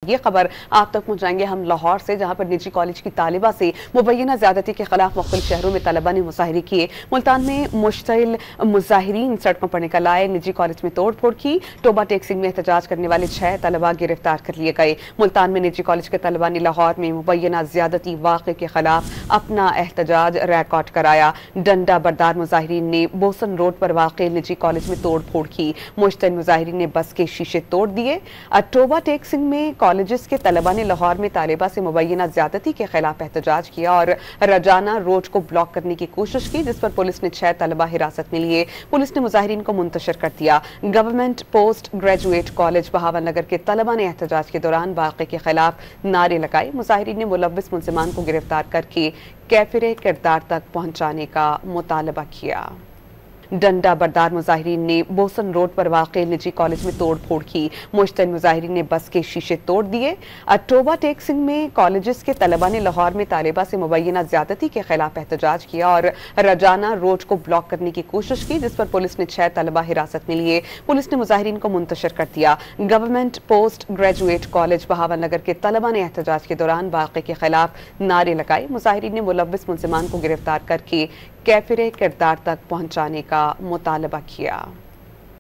یہ خبر آپ تک پہنچائیں گے ہم لاہور سے، جہاں پر نجی کالج کی طالبہ سے مبینہ زیادتی کے خلاف مختلف شہروں میں طلبہ نے مظاہرے کیے۔ ملتان میں مشتعل مظاہرین سڑکوں پر نکل آئے، نجی کالج میں توڑ پھوڑ کی۔ ٹوبہ ٹیکسنگ میں احتجاج کرنے والے 6 طلبہ گرفتار کر لیے گئے۔ ملتان میں نجی کالج کے طلبہ نے لاہور میں مبینہ زیادتی واقعے کے خلاف اپنا احتجاج ریکارڈ کرایا۔ ڈنڈا بردار مظاہرین نے بوسن روڈ پر واقع نجی کالج میں توڑ پھوڑ کی۔ مشتعل مظاہرین نے بس کے شیشے توڑ دیے۔ ٹوبہ ٹیکسنگ میں کالجز کے طلبہ نے لاہور میں طالبہ سے مبینہ زیادتی کے خلاف احتجاج کیا اور رجانہ روڈ کو بلاک کرنے کی کوشش کی، جس پر پولیس نے 6 طلبہ حراست میں لیے۔ پولیس نے مظاہرین کو منتشر کر دیا۔ Government post graduate college Bahawal Nagar کے طلبہ نے احتجاج کے دوران واقعے کے خلاف نعرے لگائے۔ مظاہرین نے ملوث ملزمان کو گرفتار کر کے کیفر کردار تک پہنچانے کا مطالبہ کیا۔ ڈنڈا بردار مظاہرین نے بوسن روڈ پر واقع نجی کالج میں توڑ پھوڑ کی۔ مشتعل مظاہرین نے بس کے شیشے توڑ دیے۔ ٹوبہ ٹیکسنگ میں کالجز کے طلبہ نے لاہور میں طالبہ سے مبینہ زیادتی کے خلاف احتجاج کیا اور رجانہ روڈ کو بلاک کرنے کی کوشش کی، جس پر پولیس نے 6 طلبہ حراست میں لیے۔ پولیس نے مظاہرین کو منتشر کر دیا۔ Government post graduate college Bahawal Nagar کے طلبہ نے احتجاج کے دوران واقعے کے خلاف نعرے لگائے۔ مظاہرین نے ملوث ملزمان کو گرفتار کر کے کیفر کردار تک پہنچانے کا مطالبہ کیا۔